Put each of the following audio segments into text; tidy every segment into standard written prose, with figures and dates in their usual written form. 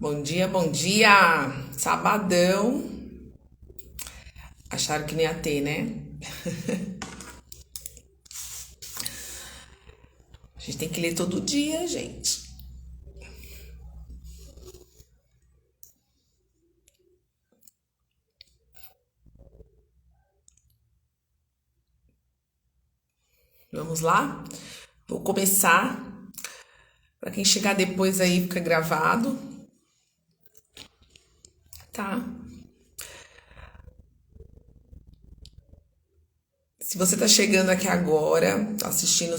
Bom dia, bom dia! Sabadão. Acharam que não ia ter, né? A gente tem que ler todo dia, gente. Vamos lá? Vou começar. Para quem chegar depois aí, fica gravado, tá? Se você tá chegando aqui agora, tá assistindo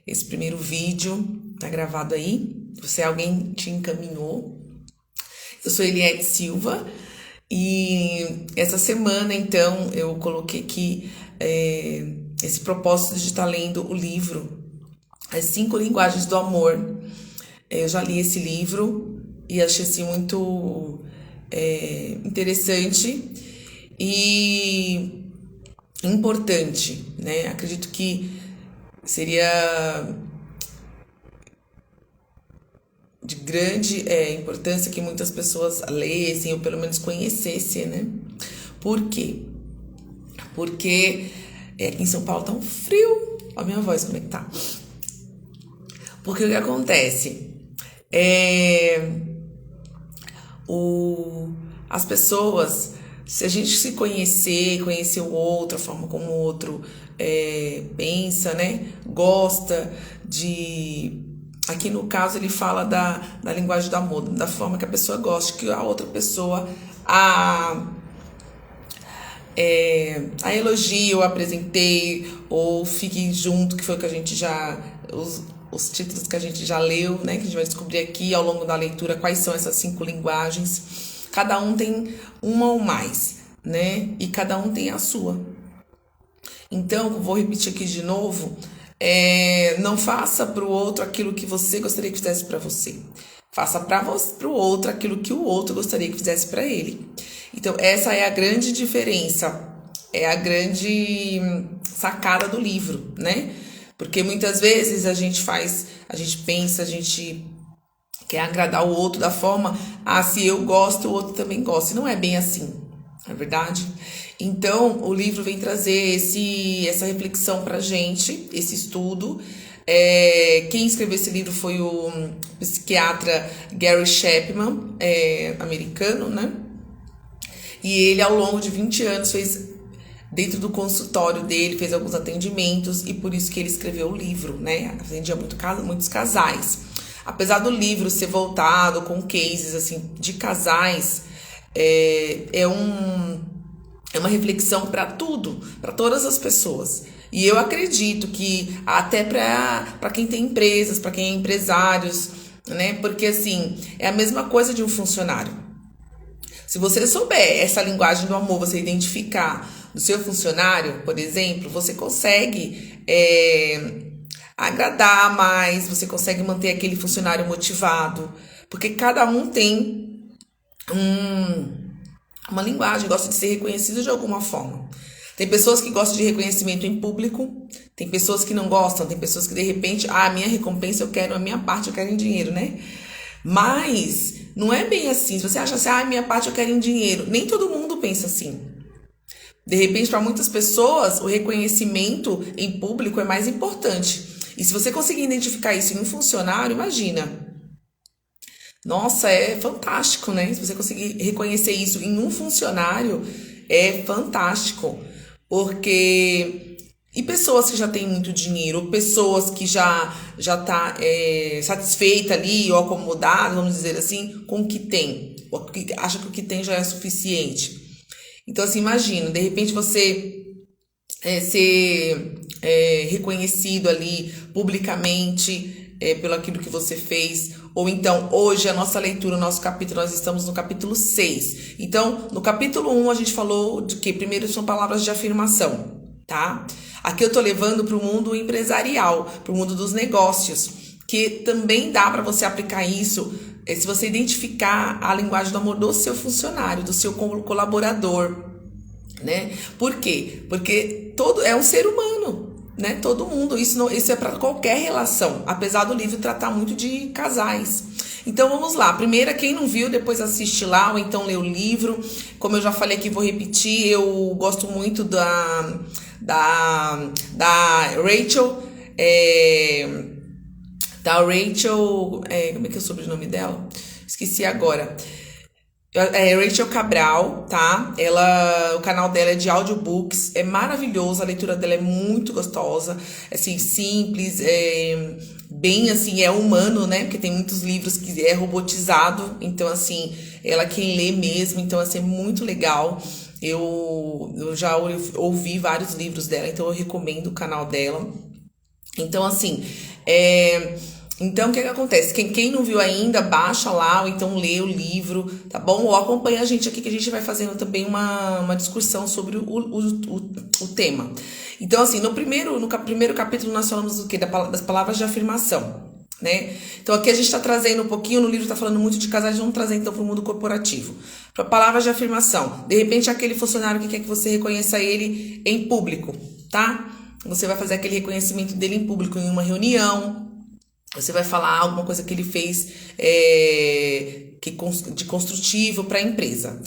esse primeiro vídeo, tá gravado aí, você alguém te encaminhou. Eu sou Eliette Silva e essa semana, então, eu coloquei aqui esse propósito de estar lendo o livro As 5 Linguagens do Amor. Eu já li esse livro e achei assim muito interessante e importante, né? Acredito que seria de grande importância que muitas pessoas lessem ou pelo menos conhecessem, né? Por quê? Porque aqui em São Paulo tá um frio. Olha a minha voz como é que tá. Porque o que acontece? As pessoas, se a gente se conhecer o outro, a forma como o outro pensa, né? Gosta de... Aqui no caso ele fala da linguagem do amor, da forma que a pessoa gosta, que a outra pessoa a elogie, ou apresentei, ou fique junto, que foi o que a gente já... Os títulos que a gente já leu, né? Que a gente vai descobrir aqui ao longo da leitura quais são essas 5 linguagens. Cada um tem uma ou mais, né? E cada um tem a sua. Então, vou repetir aqui de novo. Não faça para o outro aquilo que você gostaria que fizesse para você. Faça para o outro aquilo que o outro gostaria que fizesse para ele. Então, essa é a grande diferença. É a grande sacada do livro, né? Porque muitas vezes a gente pensa, a gente quer agradar o outro da forma, se eu gosto, o outro também gosta. E não é bem assim, não é verdade? Então, o livro vem trazer essa reflexão pra gente, esse estudo. Quem escreveu esse livro foi o psiquiatra Gary Chapman, americano, né? E ele, ao longo de 20 anos, dentro do consultório dele, fez alguns atendimentos e por isso que ele escreveu o livro, né? Atendia muitos casais. Apesar do livro ser voltado com cases assim de casais, é uma reflexão para tudo, para todas as pessoas. E eu acredito que até para quem tem empresas, para quem é empresários, né? Porque assim, é a mesma coisa de um funcionário. Se você souber essa linguagem do amor, você identificar do seu funcionário, por exemplo, você consegue agradar mais, você consegue manter aquele funcionário motivado, porque cada um tem uma linguagem, gosta de ser reconhecido de alguma forma. Tem pessoas que gostam de reconhecimento em público, tem pessoas que não gostam, tem pessoas que de repente, a minha recompensa eu quero, a minha parte eu quero em dinheiro, né? Mas não é bem assim. Se você acha assim, minha parte eu quero em dinheiro, nem todo mundo pensa assim. De repente, para muitas pessoas, o reconhecimento em público é mais importante. E se você conseguir identificar isso em um funcionário, imagina. Nossa, é fantástico, né? Se você conseguir reconhecer isso em um funcionário, é fantástico. Porque... E pessoas que já têm muito dinheiro, ou pessoas que já tá satisfeita ali, ou acomodada, vamos dizer assim, com o que tem. Ou que acha que o que tem já é suficiente. Então, assim, imagina, de repente você ser reconhecido ali publicamente pelo aquilo que você fez. Ou então, hoje, a nossa leitura, o nosso capítulo, nós estamos no capítulo 6. Então, no capítulo 1, a gente falou de que primeiro são palavras de afirmação, tá? Aqui eu tô levando para o mundo empresarial, para o mundo dos negócios, que também dá para você aplicar isso se você identificar a linguagem do amor do seu funcionário, do seu colaborador, né? Por quê? Porque todo é um ser humano, né? Todo mundo, isso é para qualquer relação, apesar do livro tratar muito de casais. Então vamos lá. Primeiro, quem não viu, depois assiste lá ou então lê o livro. Como eu já falei aqui, vou repetir, eu gosto muito da Rachel. Como é que é o sobrenome dela? Esqueci agora. Rachel Cabral, tá? O canal dela é de audiobooks, é maravilhoso, a leitura dela é muito gostosa, assim, simples, bem assim, é humano, né? Porque tem muitos livros que é robotizado, então assim, ela quem lê mesmo, então assim, é muito legal. Eu já ouvi vários livros dela, então eu recomendo o canal dela. Então assim, então, o que acontece? Quem não viu ainda, baixa lá, ou então lê o livro, tá bom? Ou acompanha a gente aqui, que a gente vai fazendo também uma discussão sobre o tema. Então, assim, no primeiro capítulo nós falamos do quê? Das palavras de afirmação, né? Então, aqui a gente está trazendo um pouquinho, no livro está falando muito de casais, vamos trazer então para o mundo corporativo. Para palavras de afirmação. De repente, aquele funcionário que quer que você reconheça ele em público, tá? Você vai fazer aquele reconhecimento dele em público, em uma reunião. Você vai falar alguma coisa que ele fez de construtivo para a empresa.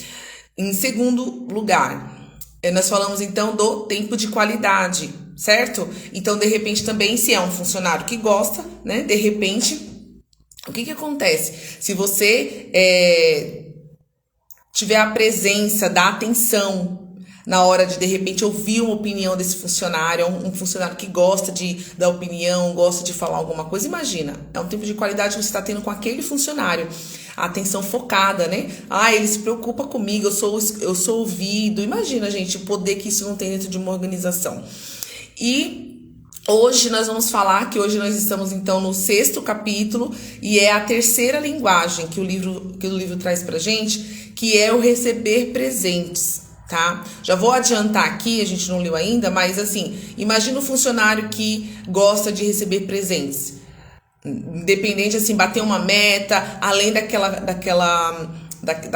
Em segundo lugar, nós falamos então do tempo de qualidade, certo? Então, de repente, também, se é um funcionário que gosta, né? De repente, o que acontece? Se você tiver a presença da atenção na hora de repente, ouvir uma opinião desse funcionário, um funcionário que gosta de dar opinião, gosta de falar alguma coisa, imagina, é um tempo de qualidade que você está tendo com aquele funcionário, a atenção focada, né? Ele se preocupa comigo, eu sou ouvido, imagina, gente, o poder que isso não tem dentro de uma organização. E hoje nós vamos falar que hoje nós estamos então no 6º capítulo e é a terceira linguagem que o livro traz pra gente, que é o receber presentes. Tá? Já vou adiantar aqui, a gente não leu ainda, mas assim, imagina um funcionário que gosta de receber presentes. Independente, assim, bater uma meta, além da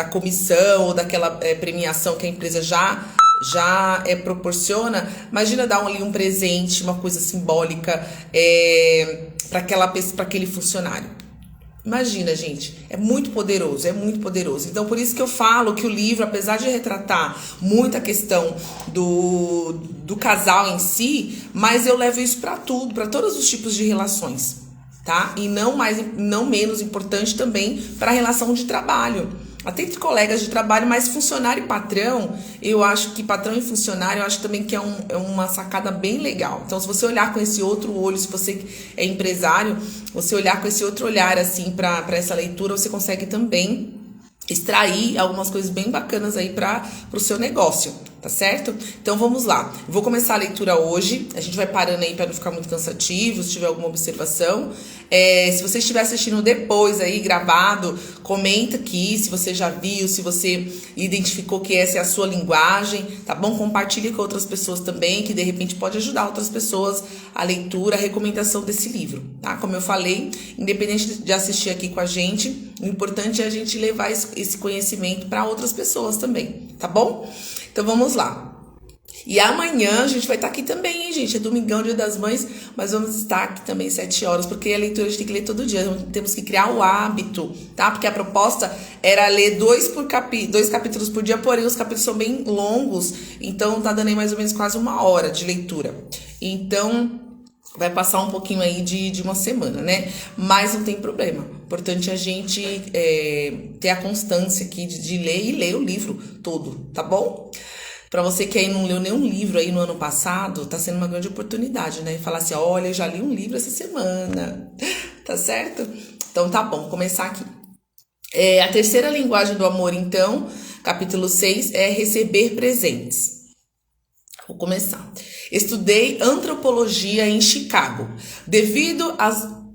comissão ou daquela premiação que a empresa já proporciona, imagina dar ali um presente, uma coisa simbólica para aquele funcionário. Imagina, gente, é muito poderoso, é muito poderoso. Então, por isso que eu falo que o livro, apesar de retratar muito a questão do casal em si, mas eu levo isso para tudo, para todos os tipos de relações, tá? E não menos importante também para a relação de trabalho. Até entre colegas de trabalho, mas funcionário e patrão, eu acho que patrão e funcionário, eu acho também que é uma sacada bem legal. Então, se você olhar com esse outro olho, se você é empresário, você olhar com esse outro olhar, assim, para essa leitura, você consegue também extrair algumas coisas bem bacanas aí para o seu negócio, tá certo? Então, vamos lá. Eu vou começar a leitura hoje, a gente vai parando aí para não ficar muito cansativo, se tiver alguma observação. Se você estiver assistindo depois aí, gravado, comenta aqui se você já viu, se você identificou que essa é a sua linguagem, tá bom? Compartilhe com outras pessoas também, que de repente pode ajudar outras pessoas a leitura, a recomendação desse livro, tá? Como eu falei, independente de assistir aqui com a gente, o importante é a gente levar esse conhecimento para outras pessoas também, tá bom? Então vamos lá. E amanhã a gente vai estar aqui também, hein, gente? É domingão, Dia das Mães, mas vamos estar aqui também 7 horas, porque a leitura a gente tem que ler todo dia, temos que criar o hábito, tá? Porque a proposta era ler 2 capítulos por dia, porém os capítulos são bem longos, então tá dando aí mais ou menos quase 1 hora de leitura. Então, vai passar um pouquinho aí de uma semana, né? Mas não tem problema. O importante é a gente ter a constância aqui de ler e ler o livro todo, tá bom? Para você que aí não leu nenhum livro aí no ano passado, tá sendo uma grande oportunidade, né? Falar assim, olha, eu já li um livro essa semana, tá certo? Então tá bom, vou começar aqui. A terceira linguagem do amor, então, capítulo 6, é receber presentes. Vou começar. Estudei antropologia em Chicago. Devido às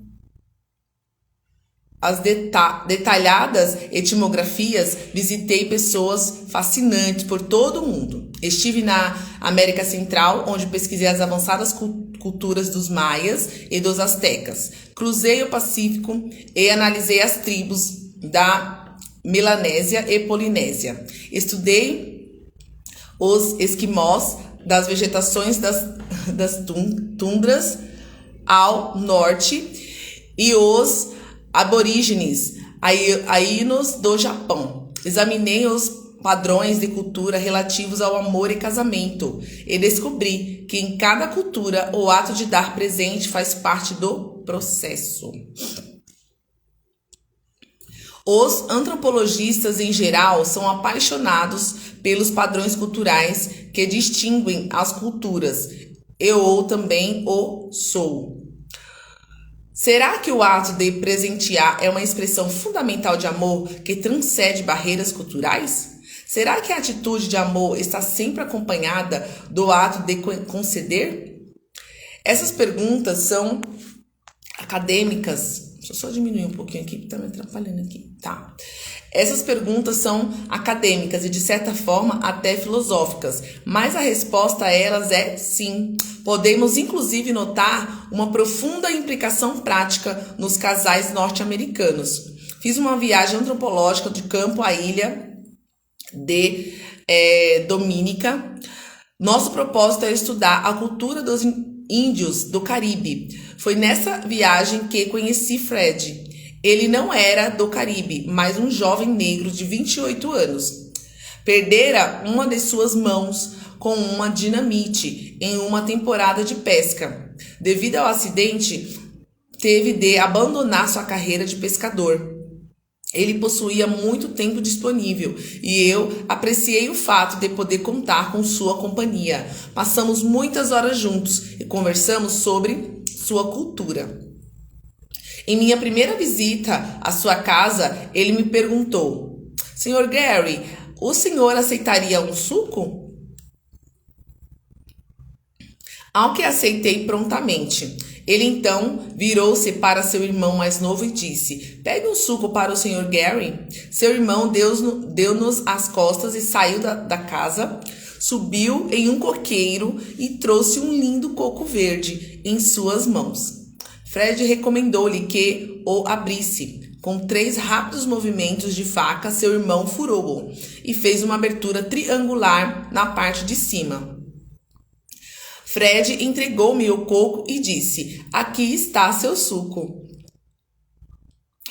detalhadas etimografias, visitei pessoas fascinantes por todo o mundo. Estive na América Central, onde pesquisei as avançadas culturas dos maias e dos astecas. Cruzei o Pacífico e analisei as tribos da Melanésia e Polinésia. Estudei os esquimós, das vegetações das tundras ao norte e os aborígenes Ainos do Japão. Examinei os padrões de cultura relativos ao amor e casamento e descobri que em cada cultura o ato de dar presente faz parte do processo. Os antropologistas em geral são apaixonados pelos padrões culturais que distinguem as culturas. Eu também o sou. Será que o ato de presentear é uma expressão fundamental de amor que transcende barreiras culturais? Será que a atitude de amor está sempre acompanhada do ato de conceder? Essas perguntas são acadêmicas. Deixa eu só diminuir um pouquinho aqui, porque tá me atrapalhando aqui. Tá. Essas perguntas são acadêmicas e, de certa forma, até filosóficas, mas a resposta a elas é sim. Podemos, inclusive, notar uma profunda implicação prática nos casais norte-americanos. Fiz uma viagem antropológica de campo à ilha de Dominica. Nosso propósito é estudar a cultura dos índios do Caribe. Foi nessa viagem que conheci Fred. Ele não era do Caribe, mas um jovem negro de 28 anos. Perdera uma de suas mãos com uma dinamite em uma temporada de pesca. Devido ao acidente, teve de abandonar sua carreira de pescador. Ele possuía muito tempo disponível e eu apreciei o fato de poder contar com sua companhia. Passamos muitas horas juntos e conversamos sobre sua cultura. Em minha primeira visita à sua casa, ele me perguntou: Sr. Gary, o senhor aceitaria um suco? Ao que aceitei prontamente. Ele então virou-se para seu irmão mais novo e disse: Pegue um suco para o Sr. Gary. Seu irmão deu-nos as costas e saiu da casa, subiu em um coqueiro e trouxe um lindo coco verde em suas mãos. Fred recomendou-lhe que o abrisse. Com 3 rápidos movimentos de faca, seu irmão furou-o e fez uma abertura triangular na parte de cima. Fred entregou-me o coco e disse: Aqui está seu suco.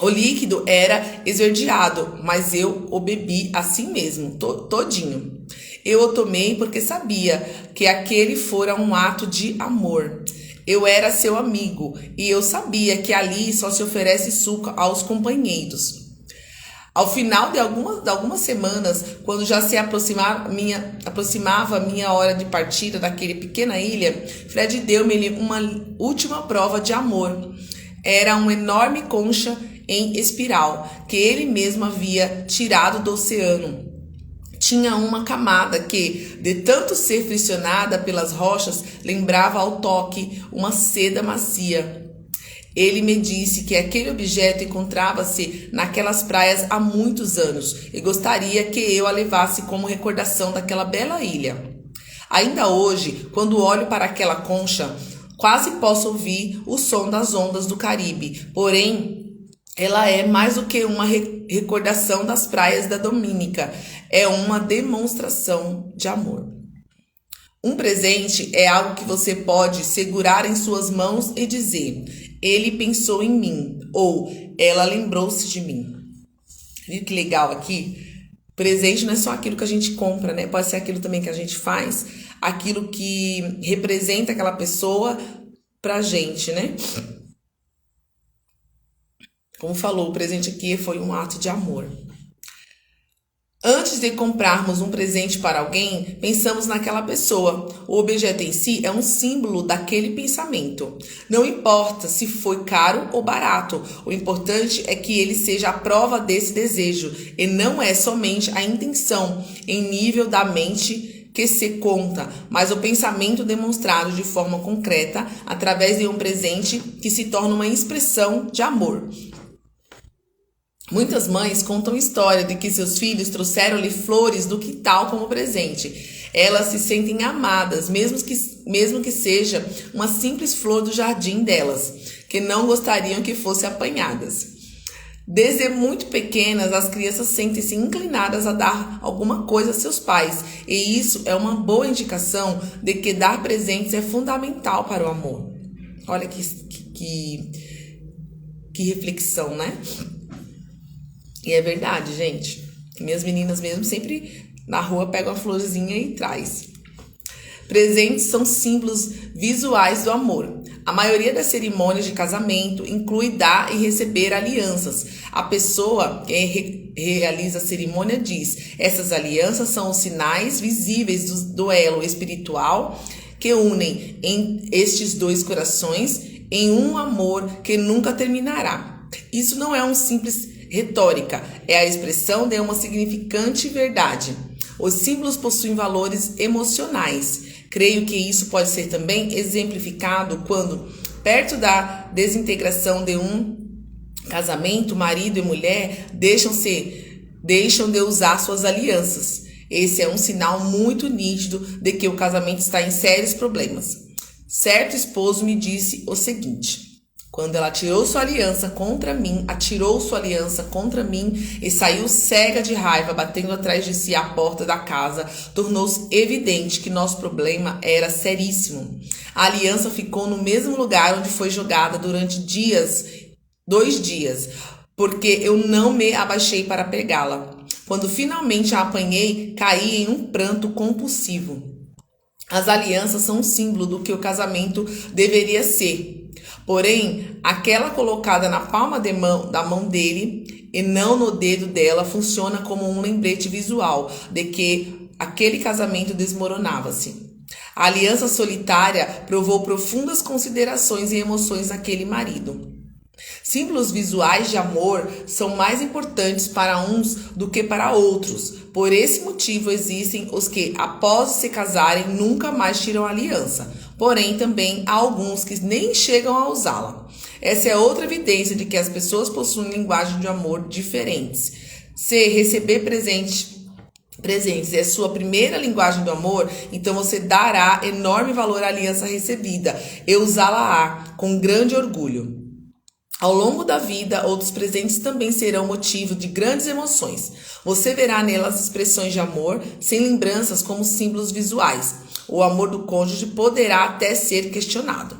O líquido era esverdeado, mas eu o bebi assim mesmo, todinho. Eu o tomei porque sabia que aquele fora um ato de amor. Eu era seu amigo e eu sabia que ali só se oferece suco aos companheiros. Ao final de algumas semanas, quando já se aproximava minha hora de partida daquele pequena ilha, Fred deu-me uma última prova de amor. Era uma enorme concha em espiral que ele mesmo havia tirado do oceano. Tinha uma camada que, de tanto ser friccionada pelas rochas, lembrava ao toque uma seda macia. Ele me disse que aquele objeto encontrava-se naquelas praias há muitos anos e gostaria que eu a levasse como recordação daquela bela ilha. Ainda hoje, quando olho para aquela concha, quase posso ouvir o som das ondas do Caribe, porém, ela é mais do que uma recordação das praias da Dominica, é uma demonstração de amor. Um presente é algo que você pode segurar em suas mãos e dizer: ele pensou em mim, ou ela lembrou-se de mim. Viu que legal aqui? Presente não é só aquilo que a gente compra, né? Pode ser aquilo também que a gente faz, aquilo que representa aquela pessoa pra gente, né? Como falou, o presente aqui foi um ato de amor. Antes de comprarmos um presente para alguém, pensamos naquela pessoa. O objeto em si é um símbolo daquele pensamento. Não importa se foi caro ou barato, o importante é que ele seja a prova desse desejo, e não é somente a intenção em nível da mente que se conta, mas o pensamento demonstrado de forma concreta através de um presente que se torna uma expressão de amor. Muitas mães contam história de que seus filhos trouxeram-lhe flores do quintal como presente. Elas se sentem amadas, mesmo que seja uma simples flor do jardim delas, que não gostariam que fossem apanhadas. Desde muito pequenas, as crianças sentem-se inclinadas a dar alguma coisa a seus pais, e isso é uma boa indicação de que dar presentes é fundamental para o amor. Olha que reflexão, né? E é verdade, gente. Minhas meninas mesmo sempre na rua pegam a florzinha e traz. Presentes são símbolos visuais do amor. A maioria das cerimônias de casamento inclui dar e receber alianças. A pessoa que realiza a cerimônia diz: essas alianças são os sinais visíveis do elo espiritual que unem estes dois corações em um amor que nunca terminará. Isso não é um simples retórica, é a expressão de uma significante verdade. Os símbolos possuem valores emocionais. Creio que isso pode ser também exemplificado quando, perto da desintegração de um casamento, marido e mulher deixam de usar suas alianças. Esse é um sinal muito nítido de que o casamento está em sérios problemas. Certo esposo me disse o seguinte: quando ela atirou sua aliança contra mim e saiu cega de raiva, batendo atrás de si a porta da casa, tornou-se evidente que nosso problema era seríssimo. A aliança ficou no mesmo lugar onde foi jogada durante 2 dias, porque eu não me abaixei para pegá-la. Quando finalmente a apanhei, caí em um pranto compulsivo. As alianças são um símbolo do que o casamento deveria ser. Porém, aquela colocada na palma da mão dele e não no dedo dela funciona como um lembrete visual de que aquele casamento desmoronava-se. A aliança solitária provou profundas considerações e emoções naquele marido. Símbolos visuais de amor são mais importantes para uns do que para outros. Por esse motivo, existem os que, após se casarem, nunca mais tiram a aliança. Porém, também há alguns que nem chegam a usá-la. Essa é outra evidência de que as pessoas possuem linguagem de amor diferentes. Se receber presentes é sua primeira linguagem do amor, então você dará enorme valor à aliança recebida e usá-la com grande orgulho. Ao longo da vida, outros presentes também serão motivo de grandes emoções. Você verá nelas expressões de amor, sem lembranças como símbolos visuais. O amor do cônjuge poderá até ser questionado.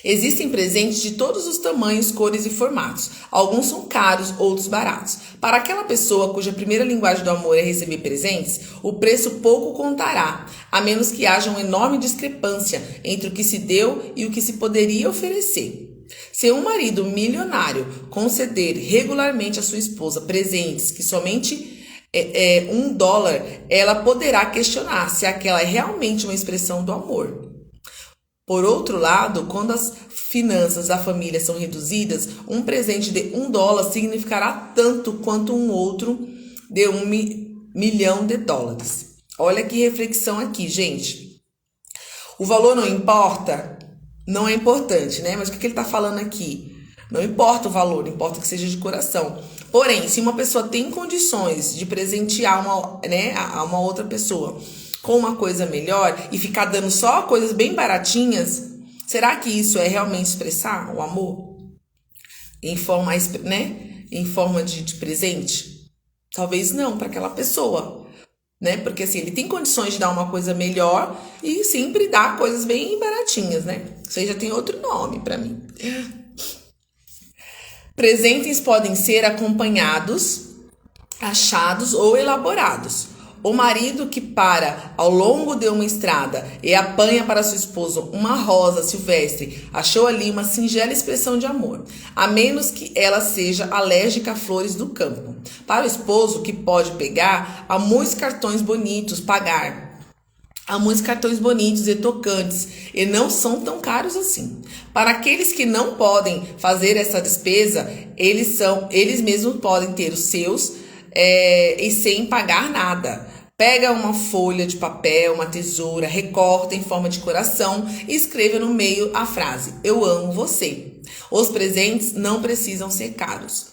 Existem presentes de todos os tamanhos, cores e formatos. Alguns são caros, outros baratos. Para aquela pessoa cuja primeira linguagem do amor é receber presentes, o preço pouco contará, a menos que haja uma enorme discrepância entre o que se deu e o que se poderia oferecer. Se um marido milionário conceder regularmente à sua esposa presentes que somente $1, ela poderá questionar se aquela é realmente uma expressão do amor. Por outro lado, quando as finanças da família são reduzidas, um presente de $1 significará tanto quanto um outro de $1 milhão. Olha que reflexão aqui, gente. O valor não importa? Não é importante, né? Mas o que ele está falando aqui? Não importa o valor, importa que seja de coração. Porém, se uma pessoa tem condições de presentear a uma outra pessoa com uma coisa melhor e ficar dando só coisas bem baratinhas, será que isso é realmente expressar o amor? Em forma de presente? Talvez não para aquela pessoa, né? Porque assim, ele tem condições de dar uma coisa melhor e sempre dá coisas bem baratinhas, né? Isso aí já tem outro nome para mim. Presentes podem ser acompanhados, achados ou elaborados. O marido que para ao longo de uma estrada e apanha para sua esposa uma rosa silvestre achou ali uma singela expressão de amor, a menos que ela seja alérgica a flores do campo. Para o esposo que pode pegar, há muitos cartões bonitos e tocantes e não são tão caros assim. Para aqueles que não podem fazer essa despesa, eles mesmos podem ter os seus e sem pagar nada. Pega uma folha de papel, uma tesoura, recorta em forma de coração e escreva no meio a frase: eu amo você. Os presentes não precisam ser caros.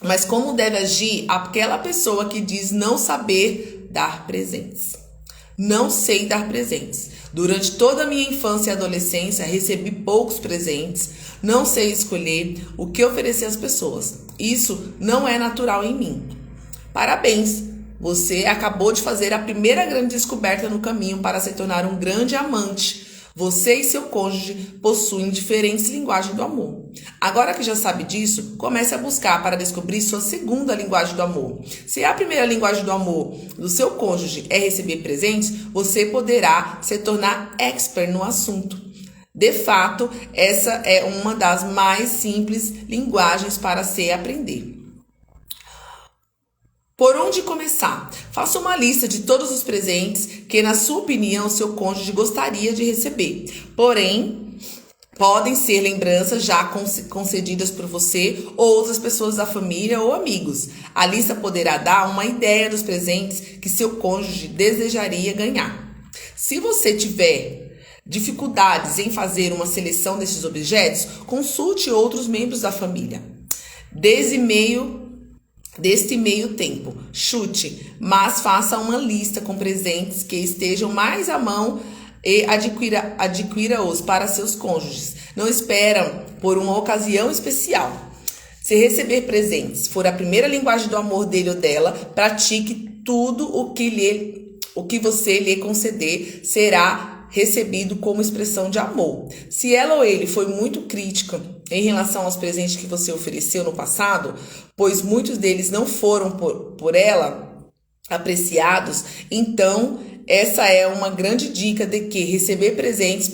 Mas como deve agir aquela pessoa que diz não saber dar presentes? Não sei dar presentes. Durante toda a minha infância e adolescência, recebi poucos presentes. Não sei escolher o que oferecer às pessoas. Isso não é natural em mim. Parabéns! Você acabou de fazer a primeira grande descoberta no caminho para se tornar um grande amante. Você e seu cônjuge possuem diferentes linguagens do amor. Agora que já sabe disso, comece a buscar para descobrir sua segunda linguagem do amor. Se a primeira linguagem do amor do seu cônjuge é receber presentes, você poderá se tornar expert no assunto. De fato, essa é uma das mais simples linguagens para se aprender. Por onde começar? Faça uma lista de todos os presentes que, na sua opinião, seu cônjuge gostaria de receber. Porém, podem ser lembranças já concedidas por você ou outras pessoas da família ou amigos. A lista poderá dar uma ideia dos presentes que seu cônjuge desejaria ganhar. Se você tiver dificuldades em fazer uma seleção desses objetos, consulte outros membros da família. Deste meio tempo, chute, mas faça uma lista com presentes que estejam mais à mão e adquira-os para seus cônjuges. Não esperam por uma ocasião especial. Se receber presentes for a primeira linguagem do amor dele ou dela, pratique tudo o que você lhe conceder será recebido como expressão de amor. Se ela ou ele foi muito crítica em relação aos presentes que você ofereceu no passado, pois muitos deles não foram por ela apreciados, então essa é uma grande dica de que receber presentes,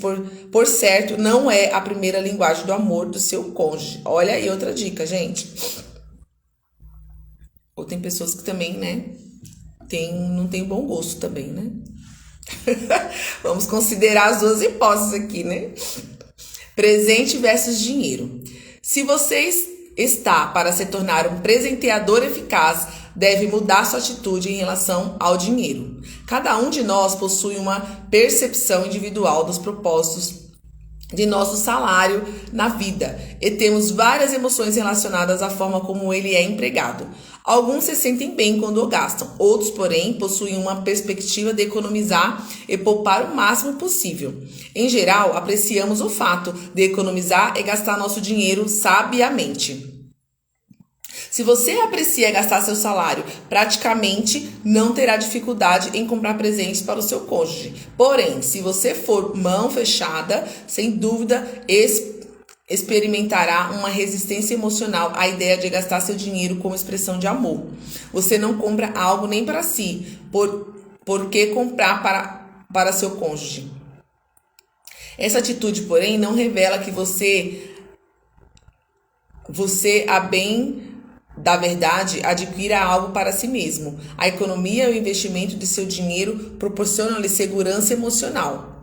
por certo, não é a primeira linguagem do amor do seu cônjuge. Olha aí outra dica, gente. Ou tem pessoas que também, né, não tem bom gosto também, né? Vamos considerar as duas hipóteses aqui, né? Presente versus dinheiro. Se você está para se tornar um presenteador eficaz, deve mudar sua atitude em relação ao dinheiro. Cada um de nós possui uma percepção individual dos propósitos de nosso salário na vida e temos várias emoções relacionadas à forma como ele é empregado. Alguns se sentem bem quando o gastam, outros, porém, possuem uma perspectiva de economizar e poupar o máximo possível. Em geral, apreciamos o fato de economizar e gastar nosso dinheiro sabiamente. Se você aprecia gastar seu salário, praticamente não terá dificuldade em comprar presentes para o seu cônjuge. Porém, se você for mão fechada, sem dúvida, experimentará uma resistência emocional à ideia de gastar seu dinheiro como expressão de amor. Você não compra algo nem para si, por que comprar para seu cônjuge? Essa atitude, porém, não revela que você a bem da verdade, adquira algo para si mesmo. A economia e o investimento de seu dinheiro proporcionam-lhe segurança emocional.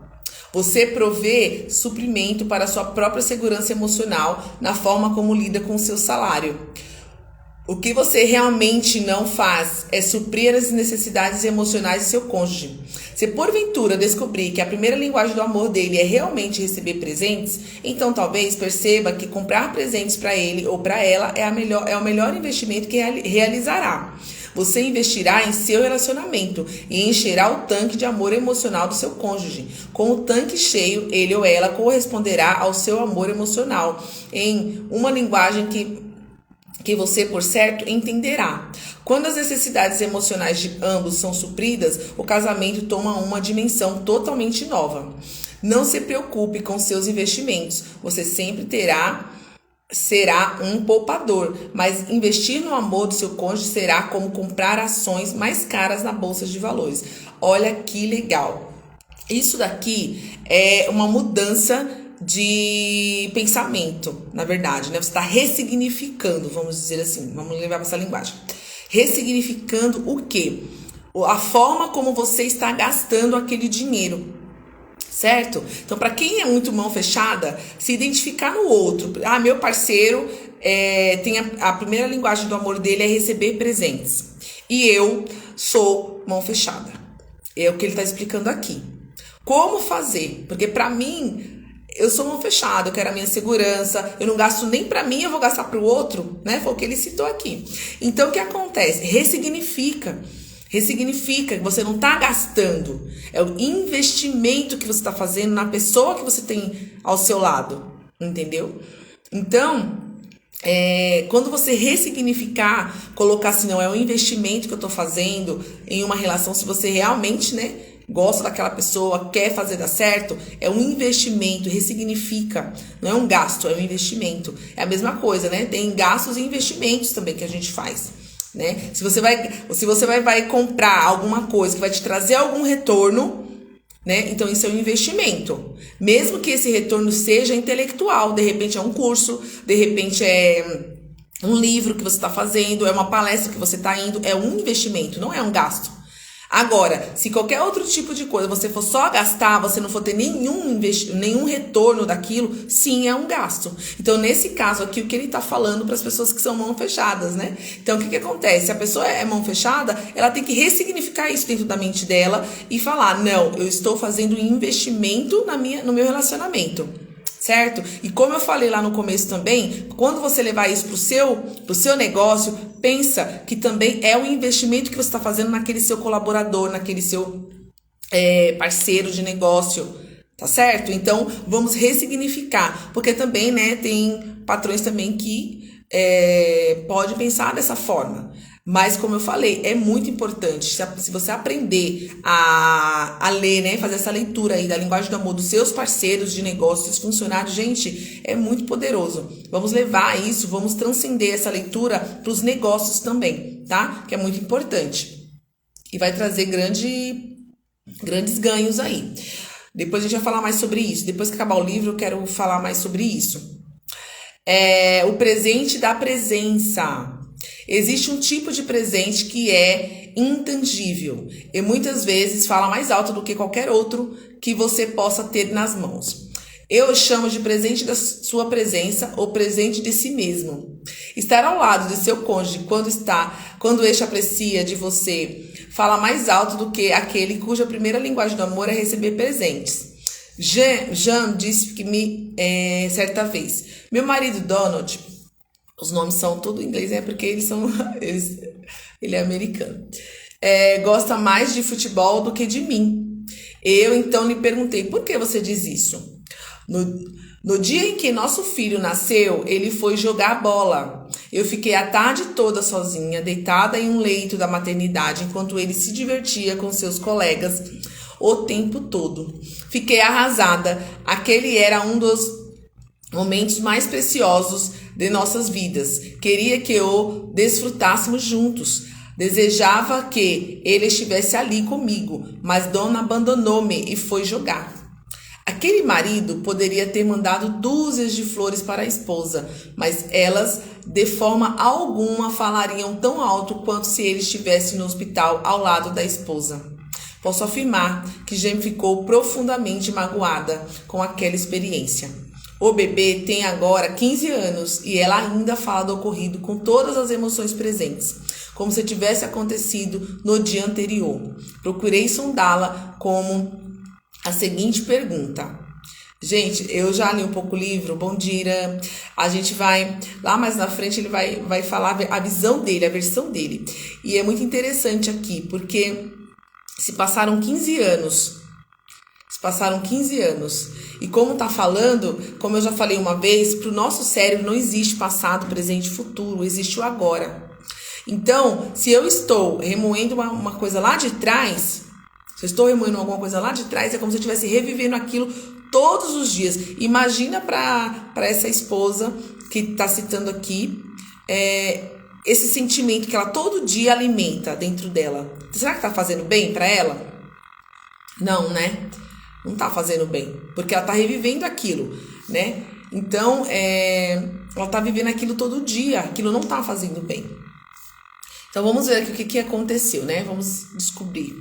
Você provê suprimento para sua própria segurança emocional na forma como lida com seu salário. O que você realmente não faz é suprir as necessidades emocionais de seu cônjuge. Se porventura descobrir que a primeira linguagem do amor dele é realmente receber presentes, então talvez perceba que comprar presentes para ele ou para ela é o melhor investimento que realizará. Você investirá em seu relacionamento e encherá o tanque de amor emocional do seu cônjuge. Com o tanque cheio, ele ou ela corresponderá ao seu amor emocional em uma linguagem que você, por certo, entenderá. Quando as necessidades emocionais de ambos são supridas, o casamento toma uma dimensão totalmente nova. Não se preocupe com seus investimentos. Você sempre será um poupador, mas investir no amor do seu cônjuge será como comprar ações mais caras na bolsa de valores. Olha que legal. Isso daqui é uma mudança de pensamento, na verdade, né? Você está ressignificando, vamos dizer assim, vamos levar para essa linguagem. Ressignificando o quê? A forma como você está gastando aquele dinheiro, certo? Então, para quem é muito mão fechada, se identificar no outro. Ah, meu parceiro tem a primeira linguagem do amor dele é receber presentes. E eu sou mão fechada. É o que ele está explicando aqui. Como fazer? Porque para mim, eu sou mão fechada, eu quero a minha segurança, eu não gasto nem pra mim, eu vou gastar pro outro, né? Foi o que ele citou aqui. Então, o que acontece? Ressignifica, que você não tá gastando. É o investimento que você tá fazendo na pessoa que você tem ao seu lado, entendeu? Então, quando você ressignificar, colocar assim, não, é um investimento que eu tô fazendo em uma relação, se você realmente, né, gosta daquela pessoa, quer fazer dar certo, é um investimento, ressignifica. Não é um gasto, é um investimento. É a mesma coisa, né? Tem gastos e investimentos também que a gente faz, né? Se você vai comprar alguma coisa que vai te trazer algum retorno, né? Então isso é um investimento. Mesmo que esse retorno seja intelectual, de repente é um curso, de repente é um livro que você está fazendo, é uma palestra que você está indo, é um investimento, não é um gasto. Agora, se qualquer outro tipo de coisa você for só gastar, você não for ter nenhum retorno daquilo, sim, é um gasto. Então, nesse caso aqui, o que ele está falando para as pessoas que são mão fechadas, né? Então, o que acontece? Se a pessoa é mão fechada, ela tem que ressignificar isso dentro da mente dela e falar, não, eu estou fazendo um investimento no meu relacionamento. Certo? E como eu falei lá no começo também, quando você levar isso pro seu negócio, pensa que também é um investimento que você está fazendo naquele seu colaborador, naquele seu parceiro de negócio, tá certo? Então, vamos ressignificar, porque também, né, tem patrões também que pode pensar dessa forma. Mas, como eu falei, é muito importante, se você aprender a ler, né, fazer essa leitura aí da linguagem do amor dos seus parceiros de negócio, dos funcionários, gente, é muito poderoso. Vamos levar isso, vamos transcender essa leitura para os negócios também, tá? Que é muito importante. E vai trazer grandes ganhos aí. Depois a gente vai falar mais sobre isso. Depois que acabar o livro, eu quero falar mais sobre isso. O presente da presença. Existe um tipo de presente que é intangível e muitas vezes fala mais alto do que qualquer outro que você possa ter nas mãos. Eu chamo de presente da sua presença ou presente de si mesmo. Estar ao lado de seu cônjuge quando este aprecia de você, fala mais alto do que aquele cuja primeira linguagem do amor é receber presentes. Jean disse que certa vez, meu marido Donald, os nomes são tudo em inglês, né? Porque ele é americano. Gosta mais de futebol do que de mim. Eu então lhe perguntei, por que você diz isso? No dia em que nosso filho nasceu, ele foi jogar bola. Eu fiquei a tarde toda sozinha, deitada em um leito da maternidade, enquanto ele se divertia com seus colegas o tempo todo. Fiquei arrasada. Aquele era um dos momentos mais preciosos de nossas vidas. Queria que o desfrutássemos juntos. Desejava que ele estivesse ali comigo, mas Dona abandonou-me e foi jogar. Aquele marido poderia ter mandado dúzias de flores para a esposa, mas elas, de forma alguma, falariam tão alto quanto se ele estivesse no hospital ao lado da esposa. Posso afirmar que Jem ficou profundamente magoada com aquela experiência. O bebê tem agora 15 anos e ela ainda fala do ocorrido com todas as emoções presentes, como se tivesse acontecido no dia anterior. Procurei sondá-la como a seguinte pergunta. Gente, eu já li um pouco o livro, Bondira. A gente vai, lá mais na frente, ele vai falar a visão dele, a versão dele. E é muito interessante aqui, porque se passaram 15 anos. E como tá falando, como eu já falei uma vez, para o nosso cérebro não existe passado, presente e futuro, existe o agora. Então, se eu estou remoendo uma coisa lá de trás, se eu estou remoendo alguma coisa lá de trás, é como se eu estivesse revivendo aquilo todos os dias. Imagina para essa esposa que está citando aqui, esse sentimento que ela todo dia alimenta dentro dela. Será que está fazendo bem para ela? Não, né? Não tá fazendo bem, porque ela tá revivendo aquilo, né? Então, ela tá vivendo aquilo todo dia, aquilo não tá fazendo bem. Então, vamos ver aqui o que aconteceu, né? Vamos descobrir.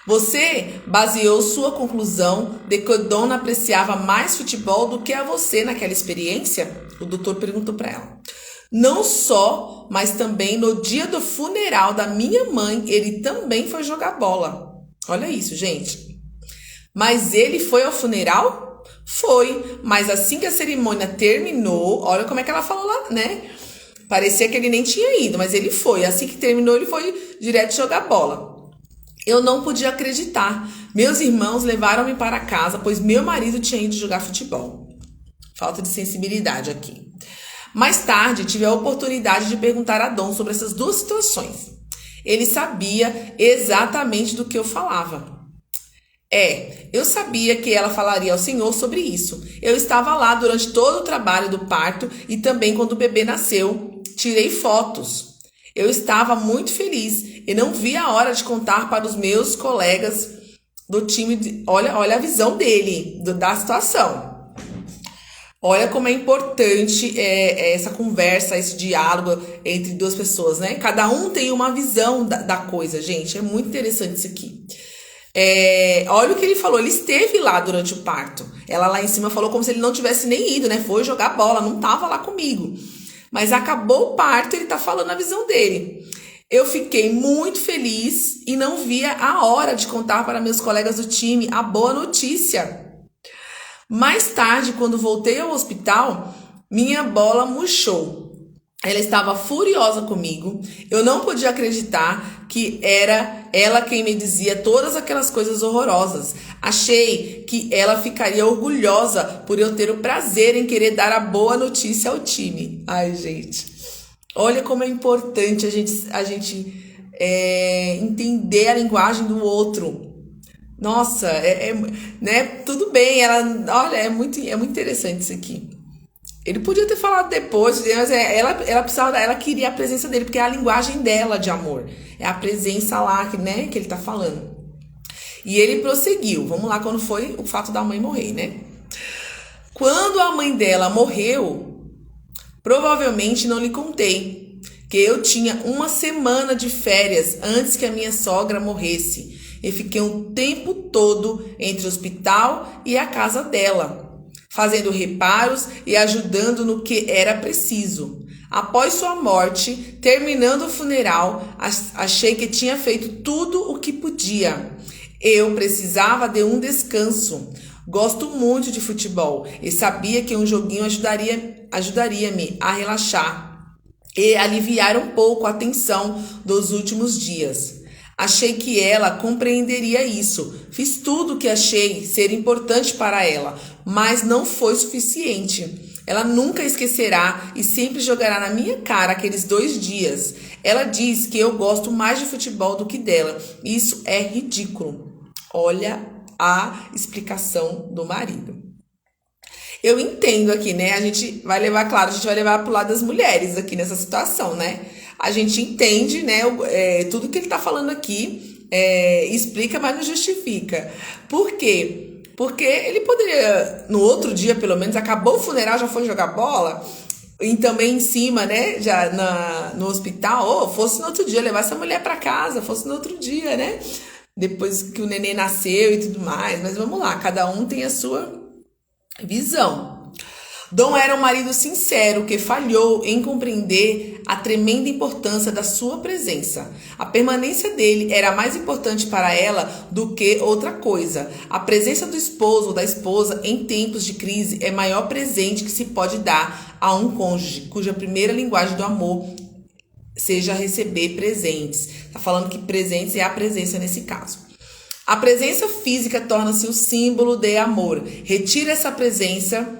Você baseou sua conclusão de que Dona apreciava mais futebol do que a você naquela experiência? O doutor perguntou para ela. Não só, mas também no dia do funeral da minha mãe, ele também foi jogar bola. Olha isso, gente. Mas ele foi ao funeral? Foi, mas assim que a cerimônia terminou, olha como é que ela falou lá, né? Parecia que ele nem tinha ido, mas ele foi. Assim que terminou, ele foi direto jogar bola. Eu não podia acreditar. Meus irmãos levaram-me para casa, pois meu marido tinha ido jogar futebol. Falta de sensibilidade aqui. Mais tarde, tive a oportunidade de perguntar a Dom sobre essas duas situações. Ele sabia exatamente do que eu falava. Eu sabia que ela falaria ao Senhor sobre isso. Eu estava lá durante todo o trabalho do parto e também quando o bebê nasceu. Tirei fotos. Eu estava muito feliz e não vi a hora de contar para os meus colegas do time. Olha a visão dele, da situação. Olha como é importante essa conversa, esse diálogo entre duas pessoas, né? Cada um tem uma visão da coisa, gente. É muito interessante isso aqui. Olha o que ele falou, ele esteve lá durante o parto. Ela lá em cima falou como se ele não tivesse nem ido, né? Foi jogar bola, não estava lá comigo. Mas acabou o parto, ele tá falando a visão dele. Eu fiquei muito feliz e não via a hora de contar para meus colegas do time a boa notícia. Mais tarde, quando voltei ao hospital, minha bola murchou. Ela estava furiosa comigo. Eu não podia acreditar que era ela quem me dizia todas aquelas coisas horrorosas. Achei que ela ficaria orgulhosa por eu ter o prazer em querer dar a boa notícia ao time. Ai, gente. Olha como é importante a gente entender a linguagem do outro. Nossa, né? Tudo bem. Olha, é muito interessante isso aqui. Ele podia ter falado depois, mas ela queria a presença dele, porque é a linguagem dela de amor. É a presença lá, né, que ele tá falando. E ele prosseguiu. Vamos lá, quando foi o fato da mãe morrer, né? Quando a mãe dela morreu, provavelmente não lhe contei que eu tinha uma semana de férias antes que a minha sogra morresse. E fiquei um tempo todo entre o hospital e a casa dela, fazendo reparos e ajudando no que era preciso. Após sua morte, terminando o funeral, achei que tinha feito tudo o que podia. Eu precisava de um descanso. Gosto muito de futebol e sabia que um joguinho ajudaria-me a relaxar e aliviar um pouco a tensão dos últimos dias. Achei que ela compreenderia isso. Fiz tudo o que achei ser importante para ela, mas não foi suficiente. Ela nunca esquecerá e sempre jogará na minha cara aqueles 2 dias. Ela diz que eu gosto mais de futebol do que dela. Isso é ridículo. Olha a explicação do marido. Eu entendo aqui, né? A gente vai levar pro lado das mulheres aqui nessa situação, né? A gente entende, né? Tudo que ele tá falando aqui explica, mas não justifica. Por quê? Porque ele poderia, no outro dia, pelo menos, acabou o funeral, já foi jogar bola, e também em cima, né? Já no hospital, ou fosse no outro dia, levar essa mulher pra casa, fosse no outro dia, né? Depois que o neném nasceu e tudo mais. Mas vamos lá, cada um tem a sua visão. Dom era um marido sincero que falhou em compreender a tremenda importância da sua presença. A permanência dele era mais importante para ela do que outra coisa. A presença do esposo ou da esposa em tempos de crise é o maior presente que se pode dar a um cônjuge, cuja primeira linguagem do amor seja receber presentes. Está falando que presentes é a presença nesse caso. A presença física torna-se o símbolo de amor. Retira essa presença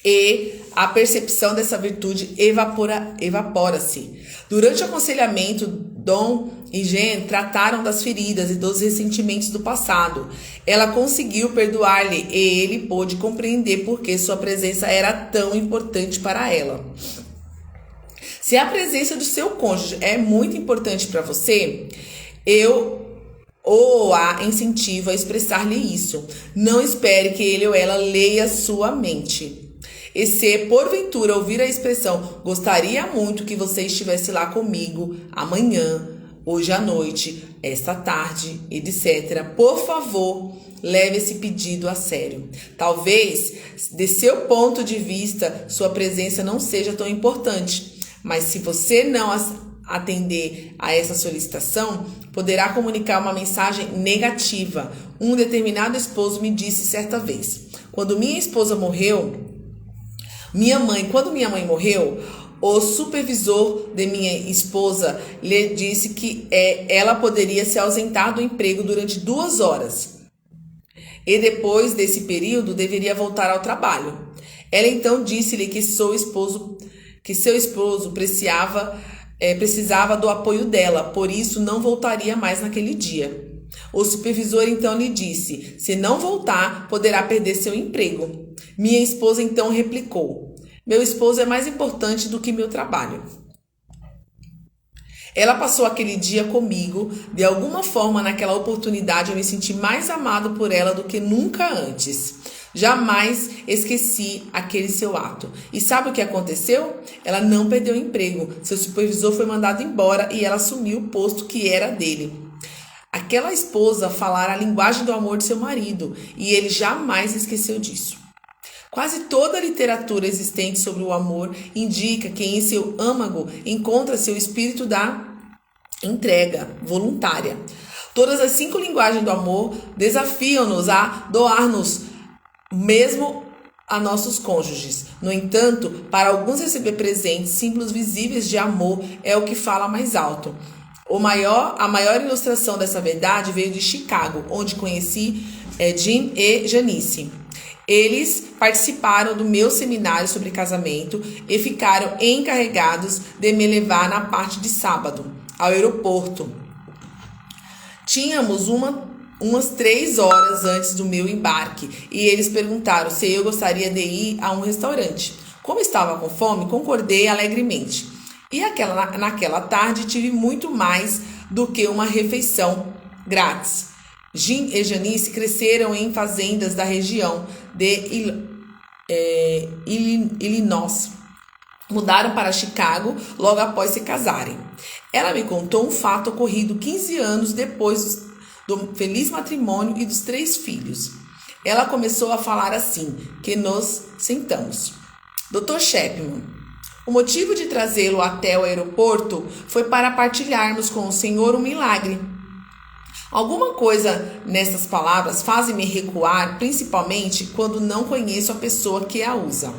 e a percepção dessa virtude evapora-se. Durante o aconselhamento, Dom e Jen trataram das feridas e dos ressentimentos do passado. Ela conseguiu perdoar-lhe e ele pôde compreender por que sua presença era tão importante para ela. Se a presença do seu cônjuge é muito importante para você, a incentivo a expressar-lhe isso. Não espere que ele ou ela leia sua mente. E se porventura ouvir a expressão gostaria muito que você estivesse lá comigo amanhã, hoje à noite, esta tarde, etc., por favor, leve esse pedido a sério. Talvez, de seu ponto de vista, sua presença não seja tão importante, mas se você não atender a essa solicitação, poderá comunicar uma mensagem negativa. Um determinado esposo me disse certa vez: quando minha mãe morreu, o supervisor de minha esposa lhe disse que ela poderia se ausentar do emprego durante 2 horas. E depois desse período deveria voltar ao trabalho. Ela então disse-lhe que seu esposo precisava do apoio dela, por isso não voltaria mais naquele dia. O supervisor então lhe disse: se não voltar, poderá perder seu emprego. Minha esposa então replicou: meu esposo é mais importante do que meu trabalho. Ela passou aquele dia comigo. De alguma forma, naquela oportunidade, eu me senti mais amado por ela do que nunca antes. Jamais esqueci aquele seu ato. E sabe o que aconteceu? Ela não perdeu o emprego. Seu supervisor foi mandado embora e ela assumiu o posto que era dele. Aquela esposa falara a linguagem do amor de seu marido e ele jamais esqueceu disso. Quase toda a literatura existente sobre o amor indica que em seu âmago encontra-se o espírito da entrega voluntária. Todas as 5 linguagens do amor desafiam-nos a doar-nos mesmo a nossos cônjuges. No entanto, para alguns receber presentes, símbolos visíveis de amor é o que fala mais alto. A maior ilustração dessa verdade veio de Chicago, onde conheci Jim e Janice. Eles participaram do meu seminário sobre casamento e ficaram encarregados de me levar na parte de sábado ao aeroporto. Tínhamos umas 3 horas antes do meu embarque e eles perguntaram se eu gostaria de ir a um restaurante. Como estava com fome, concordei alegremente. E naquela tarde tive muito mais do que uma refeição grátis. Jim e Janice cresceram em fazendas da região de Illinois. Mudaram para Chicago logo após se casarem. Ela me contou um fato ocorrido 15 anos depois do feliz matrimônio e dos 3 filhos. Ela começou a falar assim, que nos sentamos. Dr. Chapman, o motivo de trazê-lo até o aeroporto foi para partilharmos com o Senhor um milagre. Alguma coisa nessas palavras faz-me recuar, principalmente quando não conheço a pessoa que a usa.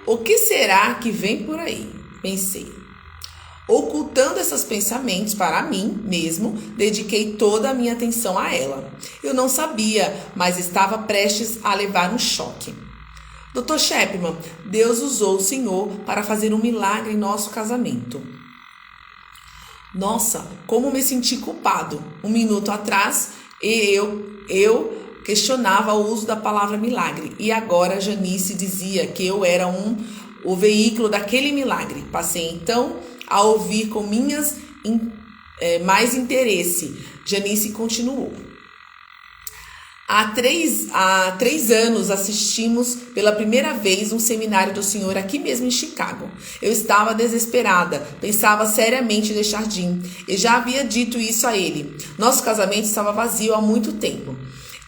O que será que vem por aí? Pensei. Ocultando esses pensamentos para mim mesmo, dediquei toda a minha atenção a ela. Eu não sabia, mas estava prestes a levar um choque. Dr. Chapman, Deus usou o Senhor para fazer um milagre em nosso casamento. Nossa, como me senti culpado. 1 minuto atrás, eu questionava o uso da palavra milagre. E agora Janice dizia que eu era o veículo daquele milagre. Passei então a ouvir com mais interesse. Janice continuou. Há 3 anos assistimos pela primeira vez um seminário do Senhor aqui mesmo em Chicago. Eu estava desesperada, pensava seriamente em deixar Jim. Eu já havia dito isso a ele. Nosso casamento estava vazio há muito tempo.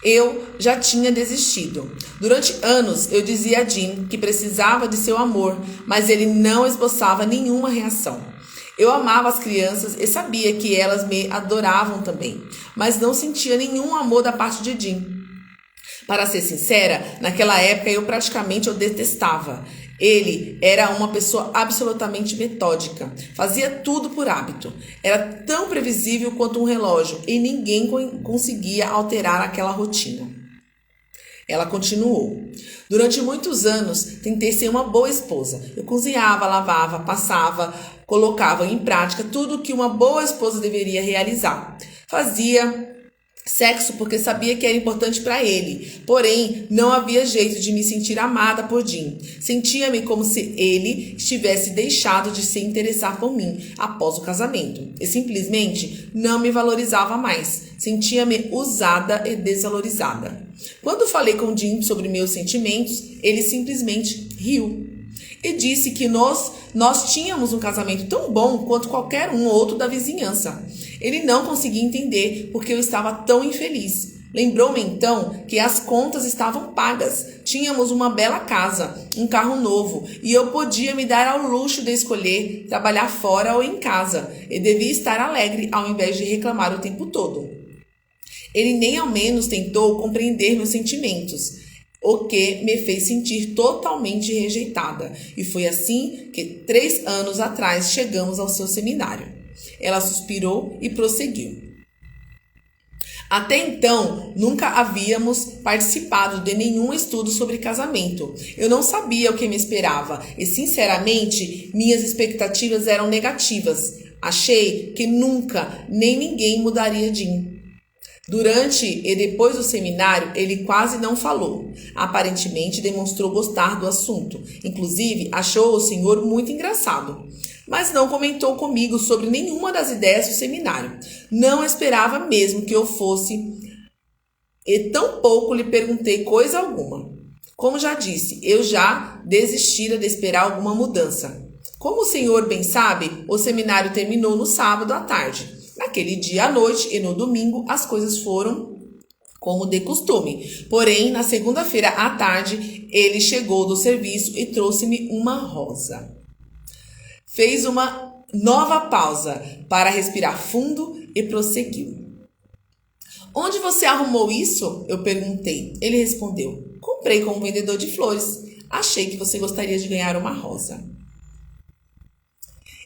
Eu já tinha desistido. Durante anos eu dizia a Jim que precisava de seu amor, mas ele não esboçava nenhuma reação. Eu amava as crianças e sabia que elas me adoravam também, mas não sentia nenhum amor da parte de Jim. Para ser sincera, naquela época eu praticamente o detestava. Ele era uma pessoa absolutamente metódica, fazia tudo por hábito. Era tão previsível quanto um relógio e ninguém conseguia alterar aquela rotina. Ela continuou. Durante muitos anos, tentei ser uma boa esposa. Eu cozinhava, lavava, passava, colocava em prática tudo o que uma boa esposa deveria realizar. Fazia sexo porque sabia que era importante para ele. Porém, não havia jeito de me sentir amada por Jim. Sentia-me como se ele estivesse deixado de se interessar por mim após o casamento. E simplesmente não me valorizava mais. Sentia-me usada e desvalorizada. Quando falei com Jim sobre meus sentimentos, ele simplesmente riu. E disse que nós tínhamos um casamento tão bom quanto qualquer outro da vizinhança. Ele não conseguia entender porque eu estava tão infeliz. Lembrou-me então que as contas estavam pagas. Tínhamos uma bela casa, um carro novo e eu podia me dar ao luxo de escolher trabalhar fora ou em casa. E devia estar alegre ao invés de reclamar o tempo todo. Ele nem ao menos tentou compreender meus sentimentos, o que me fez sentir totalmente rejeitada. E foi assim que 3 anos atrás chegamos ao seu seminário. Ela suspirou e prosseguiu. Até então, nunca havíamos participado de nenhum estudo sobre casamento. Eu não sabia o que me esperava e, sinceramente, minhas expectativas eram negativas. Achei que nunca nem ninguém mudaria Jim. Durante e depois do seminário, ele quase não falou. Aparentemente, demonstrou gostar do assunto. Inclusive, achou o senhor muito engraçado. Mas não comentou comigo sobre nenhuma das ideias do seminário. Não esperava mesmo que eu fosse, e tampouco lhe perguntei coisa alguma. Como já disse, eu já desistira de esperar alguma mudança. Como o senhor bem sabe, o seminário terminou no sábado à tarde. Naquele dia à noite e no domingo, as coisas foram como de costume. Porém, na segunda-feira à tarde, ele chegou do serviço e trouxe-me uma rosa. Fez uma nova pausa para respirar fundo e prosseguiu. Onde você arrumou isso? Eu perguntei. Ele respondeu. Comprei com um vendedor de flores. Achei que você gostaria de ganhar uma rosa.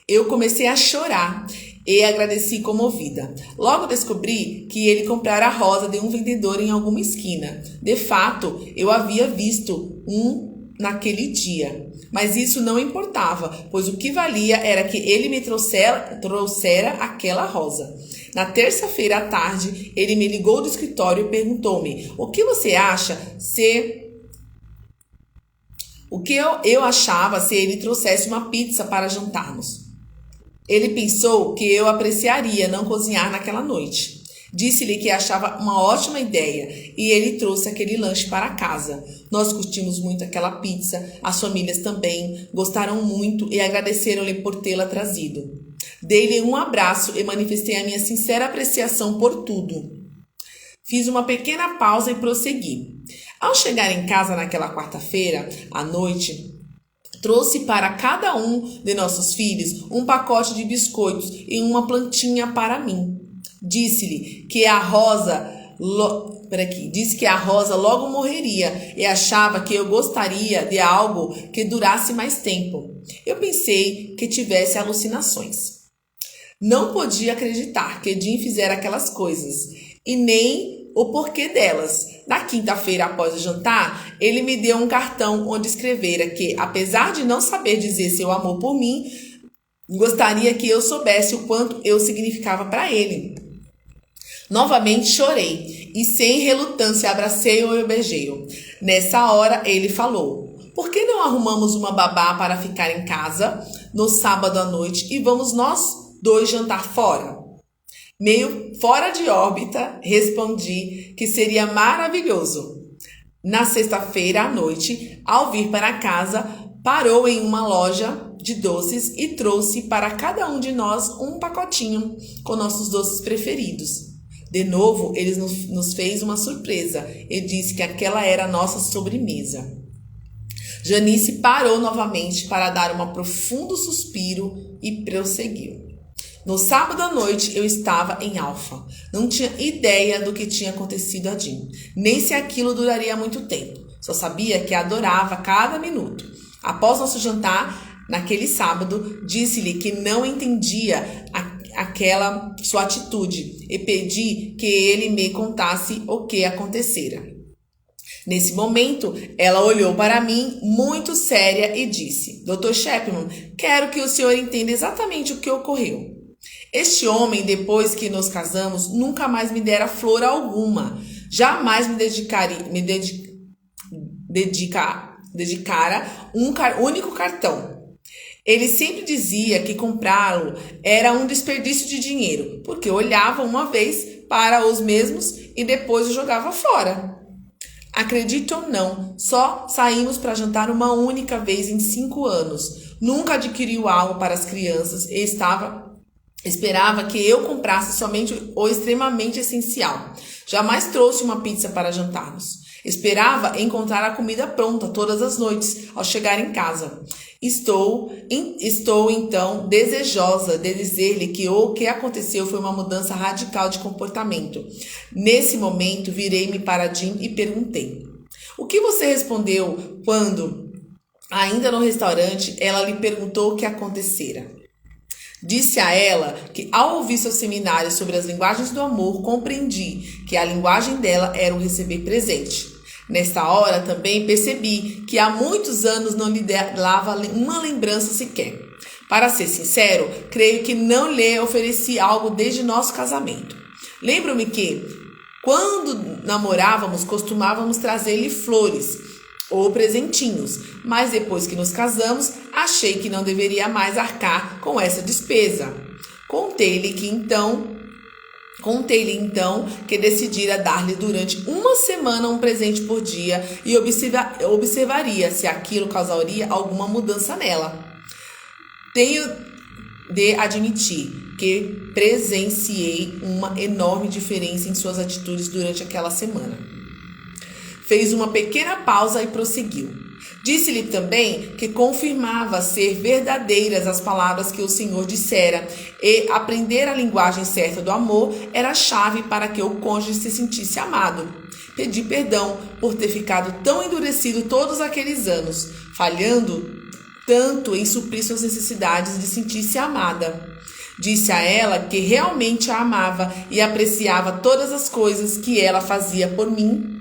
Eu comecei a chorar e agradeci comovida. Logo descobri que ele comprara a rosa de um vendedor em alguma esquina. De fato, eu havia visto um naquele dia. Mas isso não importava, pois o que valia era que ele me trouxera aquela rosa. Na terça-feira à tarde, ele me ligou do escritório e perguntou-me: o que você acha se... O que eu achava se ele trouxesse uma pizza para jantarmos? Ele pensou que eu apreciaria não cozinhar naquela noite. Disse-lhe que achava uma ótima ideia e ele trouxe aquele lanche para casa. Nós curtimos muito aquela pizza, as famílias também gostaram muito e agradeceram-lhe por tê-la trazido. Dei-lhe um abraço e manifestei a minha sincera apreciação por tudo. Fiz uma pequena pausa e prossegui. Ao chegar em casa naquela quarta-feira, à noite, trouxe para cada um de nossos filhos um pacote de biscoitos e uma plantinha para mim. Disse-lhe que a rosa logo morreria e achava que eu gostaria de algo que durasse mais tempo. Eu pensei que tivesse alucinações. Não podia acreditar que Jim fizera aquelas coisas e nem o porquê delas. Na quinta-feira, após o jantar, ele me deu um cartão onde escrevera que, apesar de não saber dizer seu amor por mim, gostaria que eu soubesse o quanto eu significava para ele. Novamente chorei e sem relutância abracei-o e beijei-o. Nessa hora ele falou: por que não arrumamos uma babá para ficar em casa no sábado à noite e vamos nós dois jantar fora? Meio fora de órbita, respondi que seria maravilhoso. Na sexta-feira à noite, ao vir para casa, parou em uma loja de doces e trouxe para cada um de nós um pacotinho com nossos doces preferidos. De novo, ele nos fez uma surpresa e disse que aquela era a nossa sobremesa. Janice parou novamente para dar um profundo suspiro e prosseguiu. No sábado à noite, eu estava em Alfa. Não tinha ideia do que tinha acontecido a Jim, nem se aquilo duraria muito tempo. Só sabia que adorava cada minuto. Após nosso jantar, naquele sábado, disse-lhe que não entendia aquela sua atitude e pedi que ele me contasse o que acontecera. Nesse momento, ela olhou para mim muito séria e disse: Dr. Chapman, quero que o senhor entenda exatamente o que ocorreu. Este homem, depois que nos casamos, nunca mais me dera flor alguma. Jamais me dedicara um único cartão. Ele sempre dizia que comprá-lo era um desperdício de dinheiro, porque olhava uma vez para os mesmos e depois o jogava fora. Acredite ou não, só saímos para jantar uma única vez em 5 anos. Nunca adquiriu algo para as crianças e esperava que eu comprasse somente o extremamente essencial. Jamais trouxe uma pizza para jantarmos. Esperava encontrar a comida pronta todas as noites ao chegar em casa. Estou então desejosa de dizer-lhe que o que aconteceu foi uma mudança radical de comportamento. Nesse momento, virei-me para Jim e perguntei: o que você respondeu quando, ainda no restaurante, ela lhe perguntou o que acontecera? Disse a ela que, ao ouvir seu seminário sobre as linguagens do amor, compreendi que a linguagem dela era o receber presente. Nesta hora também percebi que há muitos anos não lhe dava uma lembrança sequer. Para ser sincero, creio que não lhe ofereci algo desde nosso casamento. Lembro-me que, Quando namorávamos, costumávamos trazer-lhe flores ou presentinhos, mas depois que nos casamos, achei que não deveria mais arcar com essa despesa. Contei-lhe então que decidira dar-lhe durante uma semana um presente por dia e observaria se aquilo causaria alguma mudança nela. Tenho de admitir que presenciei uma enorme diferença em suas atitudes durante aquela semana. Fez uma pequena pausa e prosseguiu. Disse-lhe também que confirmava ser verdadeiras as palavras que o Senhor dissera e aprender a linguagem certa do amor era a chave para que o cônjuge se sentisse amado. Pedi perdão por ter ficado tão endurecido todos aqueles anos, falhando tanto em suprir suas necessidades de sentir-se amada. Disse a ela que realmente a amava e apreciava todas as coisas que ela fazia por mim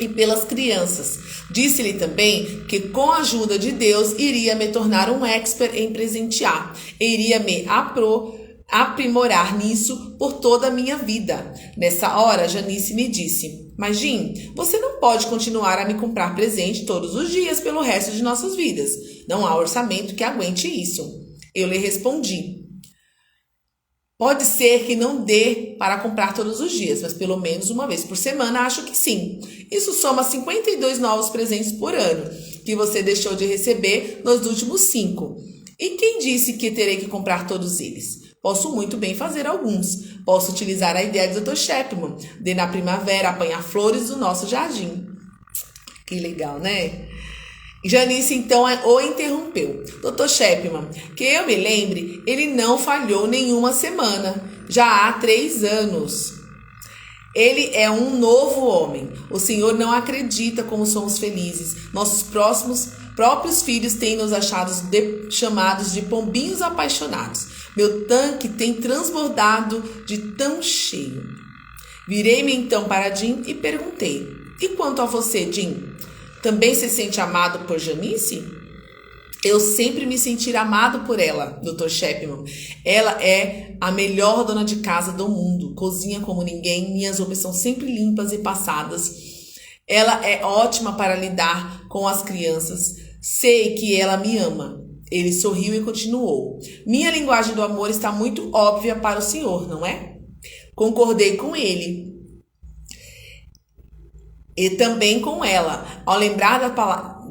e pelas crianças. Disse-lhe também que com a ajuda de Deus iria me tornar um expert em presentear, iria me aprimorar nisso por toda a minha vida. Nessa hora, Janice me disse: mas Jim, você não pode continuar a me comprar presente todos os dias pelo resto de nossas vidas. Não há orçamento que aguente isso. Eu lhe respondi: pode ser que não dê para comprar todos os dias, mas pelo menos uma vez por semana acho que sim. Isso soma 52 novos presentes por ano, que você deixou de receber nos últimos 5. E quem disse que terei que comprar todos eles? Posso muito bem fazer alguns. Posso utilizar a ideia do Dr. Chapman, de na primavera apanhar flores do nosso jardim. Que legal, né? Janice então o interrompeu. Dr. Chapman, que eu me lembre, ele não falhou nenhuma semana. Já há 3 anos. Ele é um novo homem. O Senhor não acredita como somos felizes. Nossos próprios filhos têm nos chamados de pombinhos apaixonados. Meu tanque tem transbordado de tão cheio. Virei-me então para Jim e perguntei: e quanto a você, Jim? Também se sente amado por Janice? Eu sempre me senti amado por ela, Dr. Chapman. Ela é a melhor dona de casa do mundo. Cozinha como ninguém, minhas roupas são sempre limpas e passadas. Ela é ótima para lidar com as crianças. Sei que ela me ama. Ele sorriu e continuou: minha linguagem do amor está muito óbvia para o senhor, não é? Concordei com ele. E também com ela, ao lembrar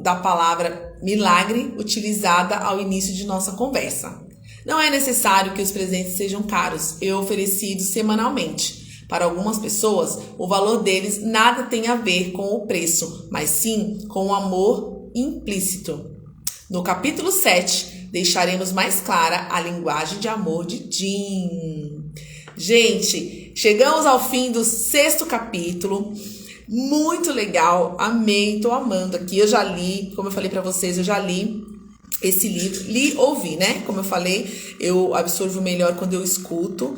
da palavra milagre utilizada ao início de nossa conversa. Não é necessário que os presentes sejam caros e oferecidos semanalmente. Para algumas pessoas, o valor deles nada tem a ver com o preço, mas sim com o amor implícito. No capítulo 7, deixaremos mais clara a linguagem de amor de Jim. Gente, chegamos ao fim do 6º capítulo. Muito legal, amei, tô amando aqui. Eu já li, como eu falei pra vocês, eu já li esse livro, ouvi, né? Como eu falei, eu absorvo melhor quando eu escuto.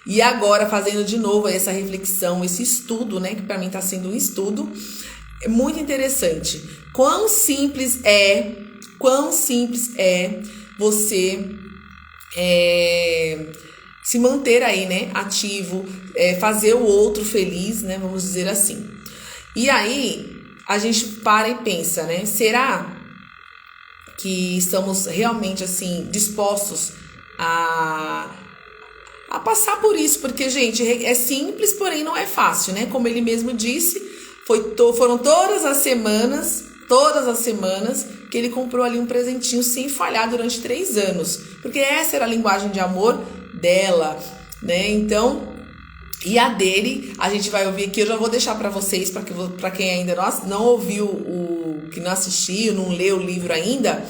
E agora, fazendo de novo essa reflexão, esse estudo, né? Que pra mim tá sendo um estudo, é muito interessante. Quão simples é você se manter aí, né, ativo, fazer o outro feliz, né, vamos dizer assim. E aí, a gente para e pensa, né, será que estamos realmente, assim, dispostos a passar por isso? Porque, gente, é simples, porém não é fácil, né, como ele mesmo disse, foram todas as semanas que ele comprou ali um presentinho sem falhar durante 3 anos, porque essa era a linguagem de amor dela, né? Então, e a dele, a gente vai ouvir aqui. Eu já vou deixar para vocês, para quem ainda não ouviu, que não assistiu, não leu o livro ainda,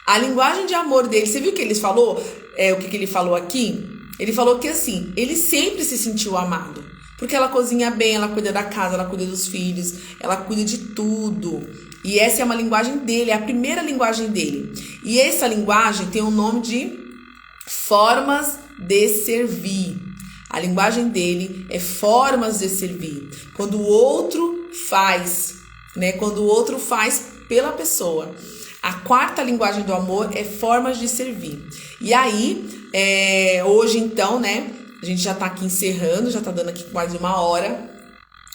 a linguagem de amor dele. Você viu o que ele falou? O que ele falou aqui? Ele falou que assim, ele sempre se sentiu amado, porque ela cozinha bem, ela cuida da casa, ela cuida dos filhos, ela cuida de tudo. E essa é uma linguagem dele, é a primeira linguagem dele. E essa linguagem tem o nome de formas de servir. A linguagem dele é formas de servir. Quando o outro faz, né? Quando o outro faz pela pessoa. A 4ª linguagem do amor é formas de servir. E aí, hoje então, né? A gente já tá aqui encerrando, já tá dando aqui quase 1 hora.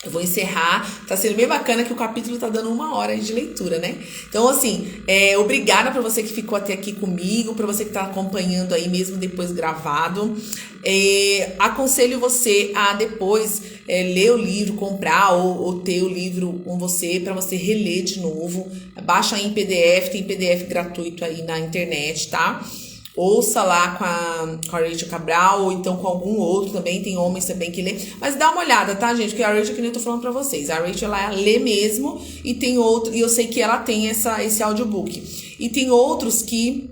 Eu vou encerrar. Tá sendo bem bacana que o capítulo tá dando 1 hora de leitura, né? Então, assim, obrigada pra você que ficou até aqui comigo, pra você que tá acompanhando aí mesmo depois gravado. Aconselho você a depois ler o livro, comprar ou ter o livro com você pra você reler de novo. Baixa aí em PDF, tem PDF gratuito aí na internet, tá? Ouça lá com a Rachel Cabral, ou então com algum outro também, tem homens também que lê. Mas dá uma olhada, tá, gente? Porque a Rachel, que nem eu tô falando pra vocês, a Rachel, ela lê mesmo, e tem outro, e eu sei que ela tem esse audiobook. E tem outros que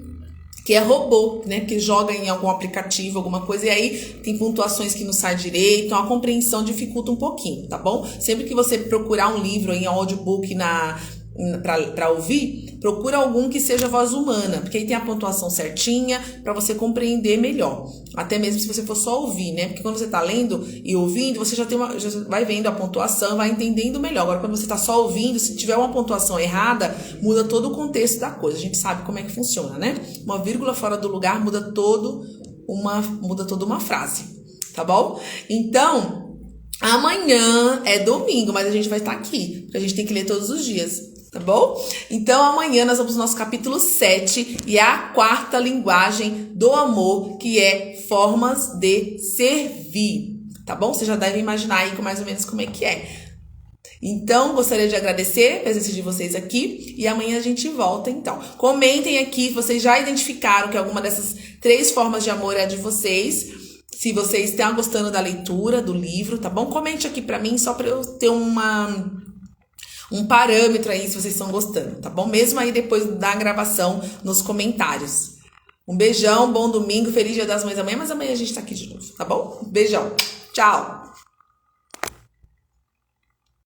é robô, né? Que joga em algum aplicativo, alguma coisa, e aí tem pontuações que não sai direito, então a compreensão dificulta um pouquinho, tá bom? Sempre que você procurar um livro em audiobook para ouvir, procura algum que seja voz humana, porque aí tem a pontuação certinha para você compreender melhor. Até mesmo se você for só ouvir, né? Porque quando você tá lendo e ouvindo, você já vai vendo a pontuação, vai entendendo melhor. Agora, quando você tá só ouvindo, se tiver uma pontuação errada, muda todo o contexto da coisa. A gente sabe como é que funciona, né? Uma vírgula fora do lugar muda toda uma frase, tá bom? Então, amanhã é domingo, mas a gente vai estar aqui, porque a gente tem que ler todos os dias. Tá bom? Então amanhã nós vamos no nosso capítulo 7 e é a 4ª linguagem do amor, que é formas de servir. Tá bom? Você já deve imaginar aí mais ou menos como é que é. Então, gostaria de agradecer a presença de vocês aqui e amanhã a gente volta então. Comentem aqui se vocês já identificaram que alguma dessas 3 formas de amor é a de vocês. Se vocês estão gostando da leitura, do livro, tá bom? Comente aqui pra mim só pra eu ter um parâmetro aí se vocês estão gostando, tá bom? Mesmo aí depois da gravação nos comentários. Um beijão, bom domingo, feliz Dia das Mães amanhã, mas amanhã a gente tá aqui de novo, tá bom? Beijão, tchau!